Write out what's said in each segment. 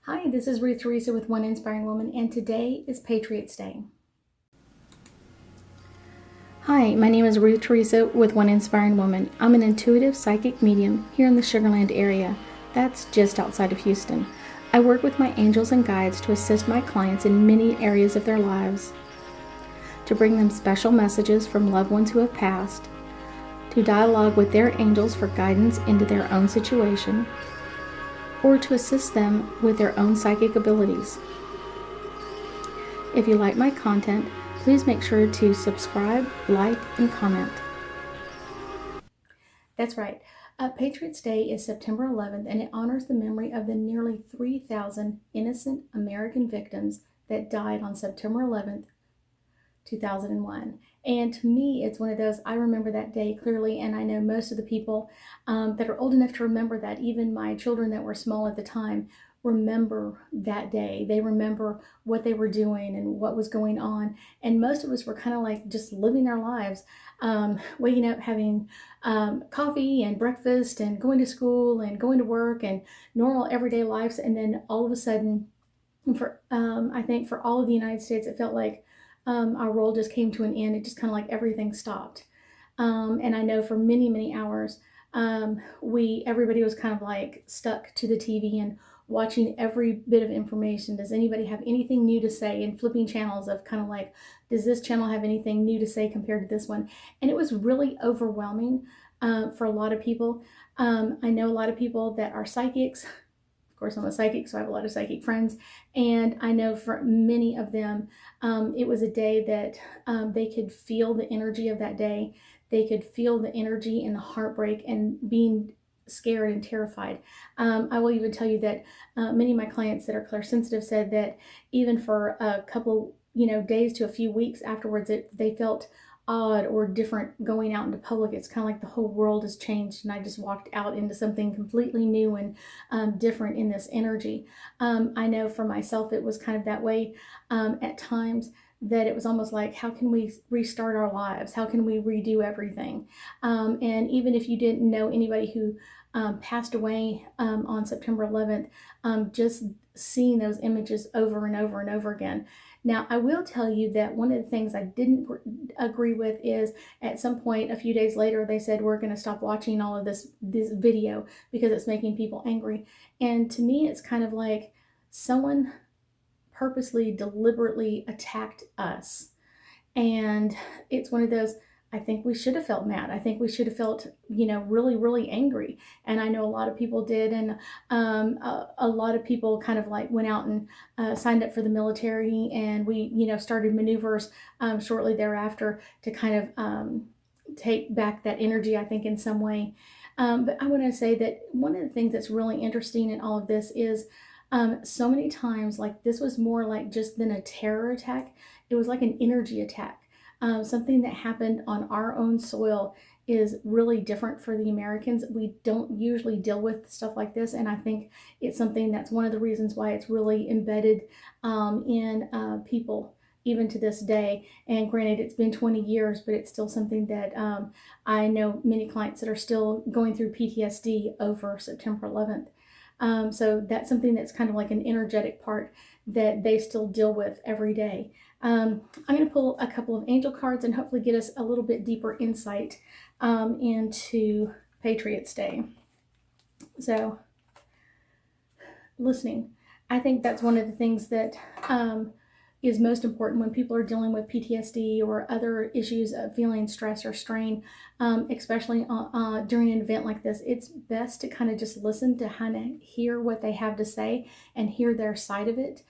Hi, this is Ruth Theresa with One Inspiring Woman, and today is Patriot's Day. Hi, my name is Ruth Theresa with One Inspiring Woman. I'm an intuitive psychic medium here in the Sugar Land area. That's just outside of Houston. I work with my angels and guides to assist my clients in many areas of their lives, to bring them special messages from loved ones who have passed, to dialogue with their angels for guidance into their own situation, or to assist them with their own psychic abilities. If you like my content, please make sure to subscribe, like, and comment. That's right. Patriots Day is September 11th, and it honors the memory of the nearly 3,000 innocent American victims that died on September 11th, 2001. And to me, it's one of those, I remember that day clearly, and I know most of the people that are old enough to remember that, even my children that were small at the time, remember that day. They remember what they were doing and what was going on. And most of us were kind of like just living their lives, waking up, having coffee and breakfast and going to school and going to work and normal everyday lives. And then all of a sudden, I think for all of the United States, it felt like our role just came to an end. It just kind of like everything stopped. And I know for many, many hours, everybody was kind of like stuck to the TV and watching every bit of information. Does anybody have anything new to say? And flipping channels of kind of like, does this channel have anything new to say compared to this one? And it was really overwhelming for a lot of people. I know a lot of people that are psychics. Of course, I'm a psychic, so I have a lot of psychic friends. And I know for many of them, it was a day that they could feel the energy of that day. They could feel the energy and the heartbreak and being scared and terrified. I will even tell you that many of my clients that are clairsensitive said that even for a couple, days to a few weeks afterwards, they felt odd or different going out into public. It's kind of like the whole world has changed, and I just walked out into something completely new and different in this energy. I know for myself, it was kind of that way at times. That it was almost like, how can we restart our lives? How can we redo everything? And even if you didn't know anybody who passed away on September 11th, just seeing those images over and over and over again. Now, I will tell you that one of the things I didn't agree with is at some point, a few days later, they said, we're going to stop watching all of this video because it's making people angry. And to me, it's kind of like someone purposely, deliberately attacked us. And it's one of those, I think we should have felt mad. I think we should have felt, really, really angry. And I know a lot of people did. And a lot of people kind of like went out and signed up for the military. And we, started maneuvers shortly thereafter to kind of take back that energy, I think, in some way. But I want to say that one of the things that's really interesting in all of this is so many times, like this was more like just than a terror attack. It was like an energy attack. Something that happened on our own soil is really different for the Americans. We don't usually deal with stuff like this. And I think it's something that's one of the reasons why it's really embedded in people even to this day. And granted, it's been 20 years, but it's still something that I know many clients that are still going through PTSD over September 11th. So that's something that's kind of like an energetic part that they still deal with every day. I'm going to pull a couple of angel cards and hopefully get us a little bit deeper insight into Patriots Day. So, listening. I think that's one of the things that is most important when people are dealing with PTSD or other issues of feeling stress or strain, especially during an event like this. It's best to kind of just listen to kind of hear what they have to say and hear their side of it,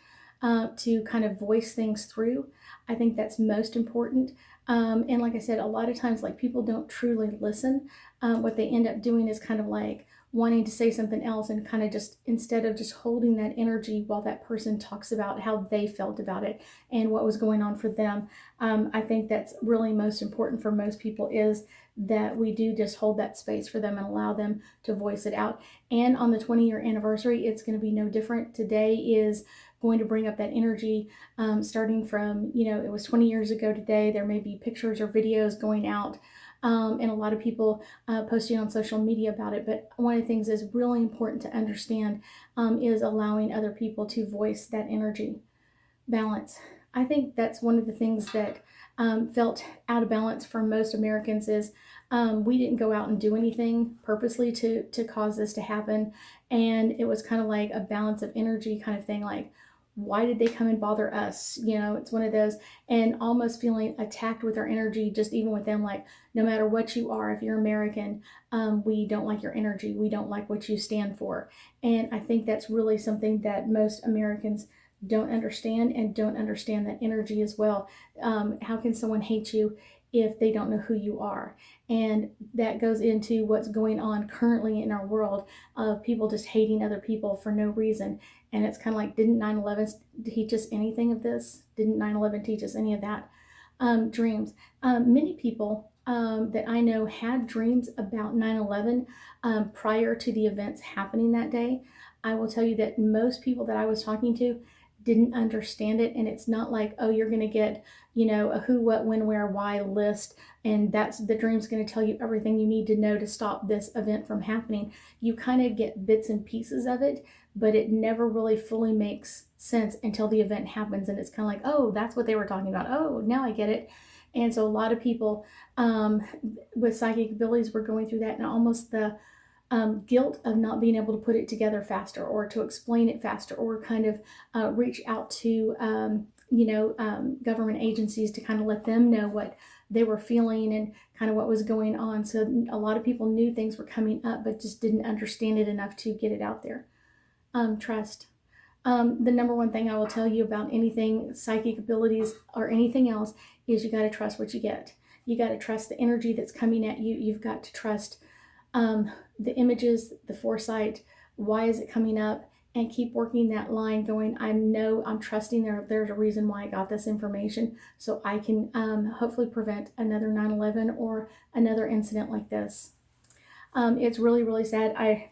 to kind of voice things through. I think that's most important. And like I said, a lot of times, like people don't truly listen. What they end up doing is kind of like wanting to say something else and kind of just, instead of just holding that energy while that person talks about how they felt about it and what was going on for them. I think that's really most important for most people, is that we do just hold that space for them and allow them to voice it out. And on the 20-year anniversary, it's going to be no different. Today is going to bring up that energy, starting from, it was 20 years ago today. There may be pictures or videos going out and a lot of people posting on social media about it. But one of the things is really important to understand is allowing other people to voice that energy. Balance. I think that's one of the things that felt out of balance for most Americans is we didn't go out and do anything purposely to cause this to happen. And it was kind of like a balance of energy kind of thing. Like, why did they come and bother us? You know, it's one of those, and almost feeling attacked with our energy, just even with them, like, no matter what you are, if you're American, we don't like your energy. We don't like what you stand for. And I think that's really something that most Americans don't understand, and don't understand that energy as well. How can someone hate you if they don't know who you are? And that goes into what's going on currently in our world of people just hating other people for no reason. And it's kind of like, didn't 9/11 teach us anything of this? Didn't 9/11 teach us any of that? Dreams. Many people that I know had dreams about 9/11 prior to the events happening that day. I will tell you that most people that I was talking to didn't understand it. And it's not like, oh, you're going to get, you know, a who, what, when, where, why list, and that's the dream's going to tell you everything you need to know to stop this event from happening. You kind of get bits and pieces of it, but it never really fully makes sense until the event happens. And it's kind of like, oh, that's what they were talking about. Oh, now I get it. And so a lot of people with psychic abilities were going through that, and almost the guilt of not being able to put it together faster, or to explain it faster, or kind of reach out to government agencies to kind of let them know what they were feeling and kind of what was going on. So a lot of people knew things were coming up, but just didn't understand it enough to get it out there. Trust. The number one thing I will tell you about anything psychic abilities or anything else is you got to trust what you get. You got to trust the energy that's coming at you. You've got to trust the images, the foresight. Why is it coming up? And keep working that line going. I'm trusting there's a reason why I got this information, so I can hopefully prevent another 9/11 or another incident like this. It's really, really sad. I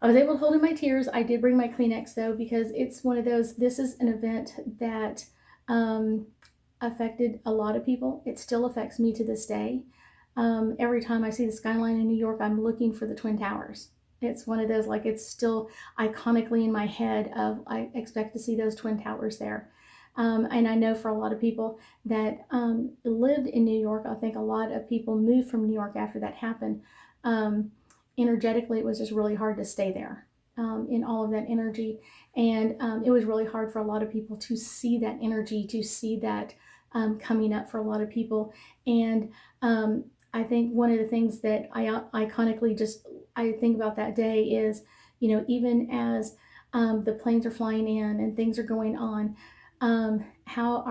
was able to hold in my tears. I did bring my Kleenex though, because it's one of those, this is an event that affected a lot of people. It still affects me to this day. Every time I see the skyline in New York, I'm looking for the Twin Towers. It's one of those, like, it's still iconically in my head of, I expect to see those Twin Towers there. And I know for a lot of people that lived in New York, I think a lot of people moved from New York after that happened. Energetically, it was just really hard to stay there in all of that energy. And it was really hard for a lot of people to see that energy, to see that coming up for a lot of people. And I think one of the things that I iconically I think about that day is, you know, even as the planes are flying in and things are going on, how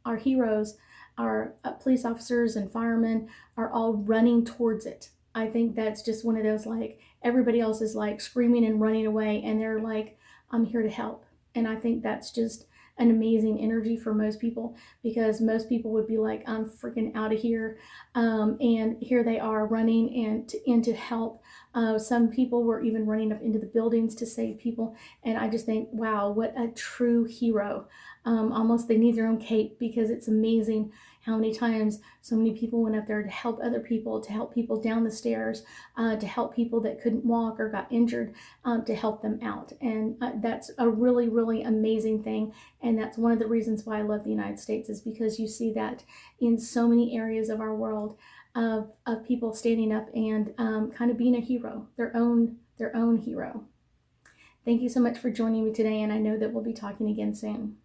our heroes, our police officers and firemen are all running towards it. I think that's just one of those, like, everybody else is like screaming and running away, and they're like, I'm here to help. And I think that's just an amazing energy for most people, because most people would be like, I'm freaking out of here. And here they are running and in to help. Some people were even running up into the buildings to save people. And I just think, wow, what a true hero. Almost they need their own cape, because it's amazing how many times so many people went up there to help other people, to help people down the stairs, to help people that couldn't walk or got injured, to help them out. And that's a really, really amazing thing. And that's one of the reasons why I love the United States, is because you see that in so many areas of our world, of people standing up and kind of being a hero, their own hero. Thank you so much for joining me today, and I know that we'll be talking again soon.